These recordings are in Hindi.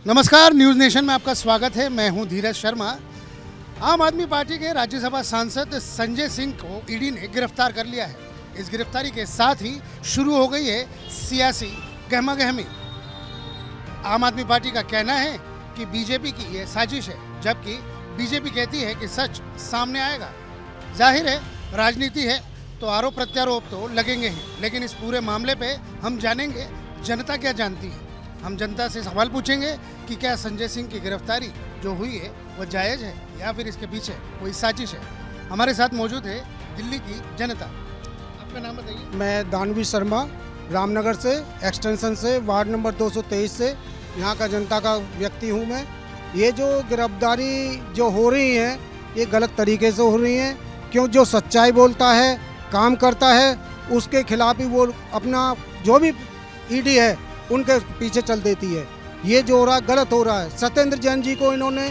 नमस्कार, न्यूज़ नेशन में आपका स्वागत है। मैं हूं धीरज शर्मा। आम आदमी पार्टी के राज्यसभा सांसद संजय सिंह को ईडी ने गिरफ्तार कर लिया है। इस गिरफ्तारी के साथ ही शुरू हो गई है सियासी गहमागहमी। आम आदमी पार्टी का कहना है कि बीजेपी की ये साजिश है, जबकि बीजेपी कहती है कि सच सामने आएगा। जाहिर है, राजनीति है तो आरोप प्रत्यारोप तो लगेंगे ही, लेकिन इस पूरे मामले पे हम जानेंगे जनता क्या जानती है। हम जनता से सवाल पूछेंगे कि क्या संजय सिंह की गिरफ्तारी जो हुई है वो जायज़ है या फिर इसके पीछे कोई साजिश है। हमारे साथ मौजूद है दिल्ली की जनता। आपका नाम बताइए। मैं दानवी शर्मा, रामनगर से, एक्सटेंशन से, वार्ड नंबर 223 से यहाँ का जनता का व्यक्ति हूँ मैं। ये जो गिरफ्तारी जो हो रही है ये गलत तरीके से हो रही है, क्यों जो सच्चाई बोलता है, काम करता है, उसके खिलाफ ही वो अपना जो भी ईडी है उनके पीछे चल देती है। ये जो हो रहा है गलत हो रहा है। सत्येंद्र जैन जी को इन्होंने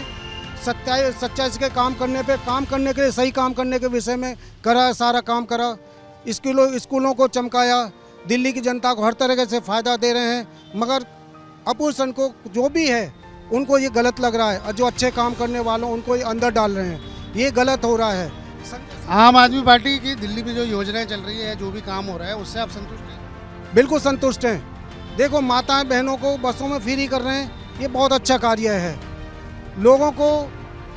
सच्चाई के काम करने के लिए, सही काम करने के विषय में करा, सारा काम करा। स्कूलों को चमकाया, दिल्ली की जनता को हर तरह से फ़ायदा दे रहे हैं, मगर अपोजिशन को जो भी है उनको ये गलत लग रहा है और जो अच्छे काम करने वालों उनको ये अंदर डाल रहे हैं। ये गलत हो रहा है। आम आदमी पार्टी की दिल्ली में जो योजनाएं चल रही है, जो भी काम हो रहा है, उससे आप संतुष्ट हैं? बिल्कुल संतुष्ट हैं। देखो, माताएं बहनों को बसों में फ्री कर रहे हैं, ये बहुत अच्छा कार्य है। लोगों को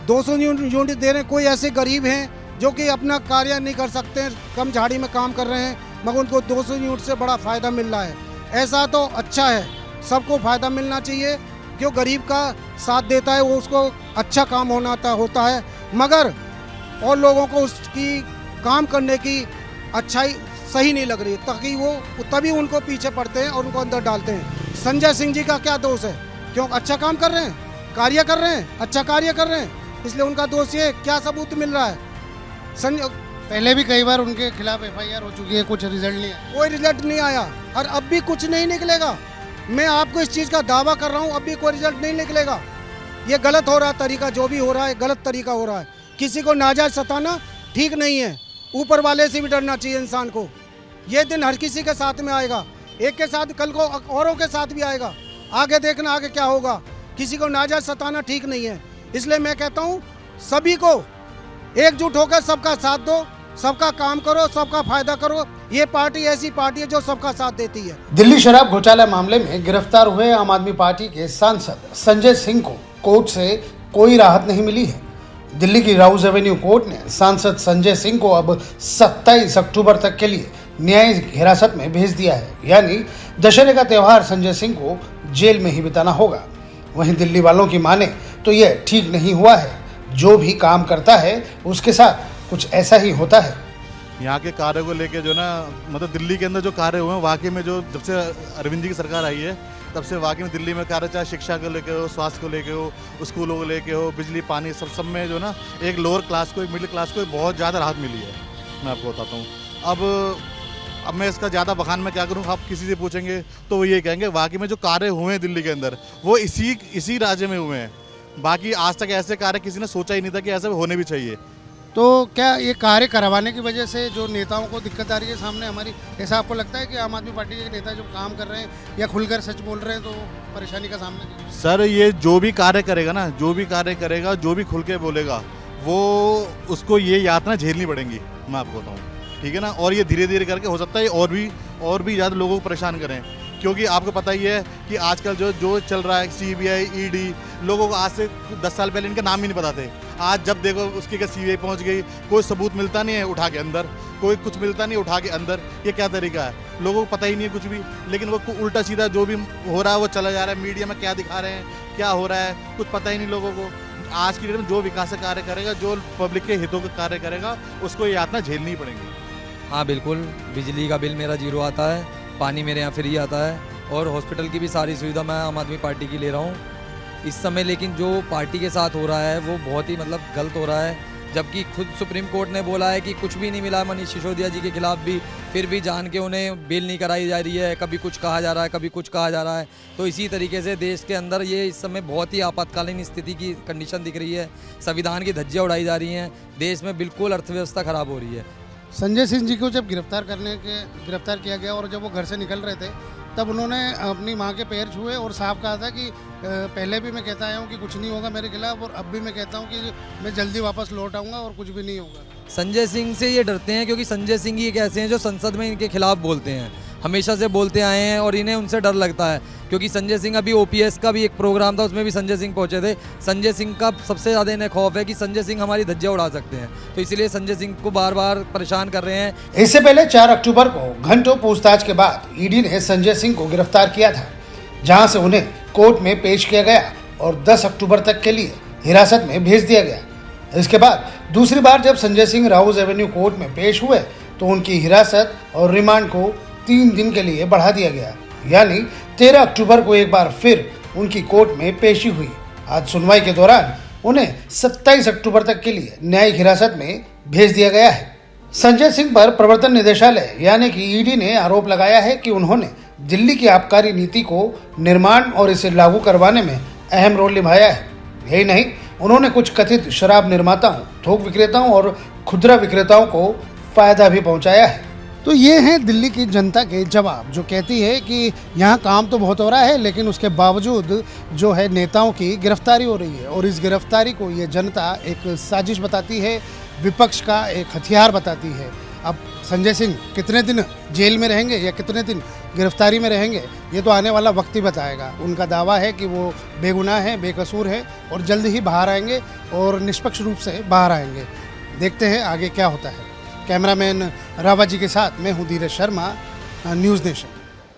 200 यूनिट दे रहे हैं। कोई ऐसे गरीब हैं जो कि अपना कार्य नहीं कर सकते हैं, कम झाड़ी में काम कर रहे हैं, मगर उनको 200 यूनिट से बड़ा फ़ायदा मिल रहा है। ऐसा तो अच्छा है, सबको फ़ायदा मिलना चाहिए। जो गरीब का साथ देता है वो उसको अच्छा काम होता है, मगर और लोगों को उसकी काम करने की अच्छाई सही नहीं लग रही, ताकि वो तभी उनको पीछे पड़ते हैं और उनको अंदर डालते हैं। संजय सिंह जी का क्या दोष है? क्यों अच्छा काम कर रहे हैं, कार्य कर रहे हैं, अच्छा कार्य कर रहे हैं, इसलिए उनका दोष ये क्या सबूत मिल रहा है? संजय पहले भी कई बार उनके खिलाफ एफआईआर हो चुकी है, कुछ रिजल्ट नहीं आया। कोई रिजल्ट नहीं आया और अब भी कुछ नहीं निकलेगा। मैं आपको इस चीज़ का दावा कर रहा हूँ, अब भी कोई रिजल्ट नहीं निकलेगा। ये गलत हो रहा है, तरीका जो भी हो रहा है गलत तरीका हो रहा है। किसी को नाजायज सताना ठीक नहीं है। ऊपर वाले से भी डरना चाहिए इंसान को। ये दिन हर किसी के साथ में आएगा, एक के साथ कल को औरों के साथ भी आएगा। आगे देखना आगे क्या होगा। किसी को नाजायज सताना ठीक नहीं है। इसलिए मैं कहता हूँ सभी को एकजुट होकर सबका साथ दो, सबका काम करो, सबका फायदा करो। ये पार्टी ऐसी पार्टी है जो सबका साथ देती है। दिल्ली शराब घोटाला मामले में गिरफ्तार हुए आम आदमी पार्टी के सांसद संजय सिंह को कोर्ट से कोई राहत नहीं मिली है। दिल्ली की राउज एवेन्यू कोर्ट ने सांसद संजय सिंह को अब 27 अक्टूबर तक के लिए न्यायिक हिरासत में भेज दिया है, यानी दशहरे का त्यौहार संजय सिंह को जेल में ही बिताना होगा। वहीं दिल्ली वालों की माने तो यह ठीक नहीं हुआ है। जो भी काम करता है उसके साथ कुछ ऐसा ही होता है। यहाँ के कार्य को लेके जो ना, मतलब दिल्ली के अंदर जो कार्य हुए हैं वाकई में, जो जब से अरविंद जी की सरकार आई है तब से वाकई में दिल्ली में कार्य, चाहे शिक्षा को लेके हो, स्वास्थ्य को लेके हो, स्कूलों को लेके हो, बिजली पानी, सब में जो ना एक लोअर क्लास को, एक मिडिल क्लास को बहुत ज़्यादा राहत मिली है। मैं आपको बताता हूँ। अब मैं इसका ज़्यादा बखान में क्या करूँ, आप किसी से पूछेंगे तो वो ये कहेंगे वाकई में जो कार्य हुए हैं दिल्ली के अंदर वो इसी राज्य में हुए हैं। बाकी आज तक ऐसे कार्य किसी ने सोचा ही नहीं था कि ऐसे होने भी चाहिए। तो क्या ये कार्य करवाने की वजह से जो नेताओं को दिक्कत आ रही है सामने हमारी, ऐसा आपको लगता है कि आम आदमी पार्टी के नेता जो काम कर रहे हैं या खुलकर सच बोल रहे हैं तो परेशानी का सामना कीजिए? सर, ये जो भी कार्य करेगा ना, जो भी खुल के बोलेगा, वो उसको ये यातना झेलनी पड़ेंगी। मैं आपको बताऊँ, ठीक है ना। और ये धीरे धीरे करके हो सकता है और भी ज़्यादा लोगों को परेशान करें, क्योंकि आपको पता ही है कि आजकल जो चल रहा है सीबीआई, ईडी, लोगों को आज से 10 साल पहले इनका नाम ही नहीं पता थे। आज जब देखो उसकी क्या सीबीआई पहुंच गई, कोई सबूत मिलता नहीं है उठा के अंदर, कोई कुछ मिलता नहीं उठा के अंदर। ये क्या तरीका है? लोगों को पता ही नहीं है कुछ भी, लेकिन वो उल्टा सीधा जो भी हो रहा है वो चला जा रहा है। मीडिया में क्या दिखा रहे हैं, क्या हो रहा है, कुछ पता ही नहीं लोगों को। आज की डेट में जो विकास का कार्य करेगा, जो पब्लिक के हितों का कार्य करेगा, उसको ये यातना झेलनी ही पड़ेगी। हाँ बिल्कुल, बिजली का बिल मेरा 0 आता है, पानी मेरे यहाँ फ्री आता है और हॉस्पिटल की भी सारी सुविधा मैं आम आदमी पार्टी की ले रहा हूँ इस समय। लेकिन जो पार्टी के साथ हो रहा है वो बहुत ही गलत हो रहा है, जबकि खुद सुप्रीम कोर्ट ने बोला है कि कुछ भी नहीं मिला मनीष सिसोदिया जी के खिलाफ भी, फिर भी जान के उन्हें बेल नहीं कराई जा रही है। कभी कुछ कहा जा रहा है, कभी कुछ कहा जा रहा है। तो इसी तरीके से देश के अंदर ये इस समय बहुत ही आपातकालीन स्थिति की कंडीशन दिख रही है। संविधान की धज्जियाँ उड़ाई जा रही हैं, देश में बिल्कुल अर्थव्यवस्था खराब हो रही है। संजय सिंह जी को जब गिरफ्तार किया गया और जब वो घर से निकल रहे थे तब उन्होंने अपनी मां के पैर छुए और साफ कहा था कि पहले भी मैं कहता आया हूं कि कुछ नहीं होगा मेरे खिलाफ, और अब भी मैं कहता हूं कि मैं जल्दी वापस लौट आऊंगा और कुछ भी नहीं होगा। संजय सिंह से ये डरते हैं क्योंकि संजय सिंह ही एक ऐसे हैं जो संसद में इनके खिलाफ बोलते हैं, हमेशा से बोलते आए हैं और इन्हें उनसे डर लगता है। क्योंकि संजय सिंह अभी ओपीएस का भी एक प्रोग्राम था, उसमें भी संजय सिंह पहुंचे थे। संजय सिंह का सबसे ज़्यादा इन्हें खौफ है कि संजय सिंह हमारी धज्जियां उड़ा सकते हैं, तो इसलिए संजय सिंह को बार बार परेशान कर रहे हैं। इससे पहले 4 अक्टूबर को घंटों पूछताछ के बाद ईडी ने संजय सिंह को गिरफ्तार किया था, जहां से उन्हें कोर्ट में पेश किया गया और 10 अक्टूबर तक के लिए हिरासत में भेज दिया गया। इसके बाद दूसरी बार जब संजय सिंह राउज एवेन्यू कोर्ट में पेश हुए तो उनकी हिरासत और रिमांड को 3 दिन के लिए बढ़ा दिया गया, यानी 13 अक्टूबर को एक बार फिर उनकी कोर्ट में पेशी हुई। आज सुनवाई के दौरान उन्हें 27 अक्टूबर तक के लिए न्यायिक हिरासत में भेज दिया गया है। संजय सिंह पर प्रवर्तन निदेशालय यानी कि ईडी ने आरोप लगाया है कि उन्होंने दिल्ली की आबकारी नीति को निर्माण और इसे लागू करवाने में अहम रोल निभाया है। यही नहीं, उन्होंने कुछ कथित शराब निर्माताओं, थोक विक्रेताओं और खुदरा विक्रेताओं को फायदा भी पहुंचाया है। तो ये हैं दिल्ली की जनता के जवाब, जो कहती है कि यहाँ काम तो बहुत हो रहा है लेकिन उसके बावजूद जो है नेताओं की गिरफ्तारी हो रही है, और इस गिरफ्तारी को ये जनता एक साजिश बताती है, विपक्ष का एक हथियार बताती है। अब संजय सिंह कितने दिन जेल में रहेंगे या कितने दिन गिरफ्तारी में रहेंगे, ये तो आने वाला वक्त ही बताएगा। उनका दावा है कि वो बेगुनाह हैं, बेकसूर हैं और जल्द ही बाहर आएंगे और निष्पक्ष रूप से बाहर आएंगे। देखते हैं आगे क्या होता है। कैमरामैन रावा जी के साथ मैं हूँ धीरज शर्मा, न्यूज़ नेशन।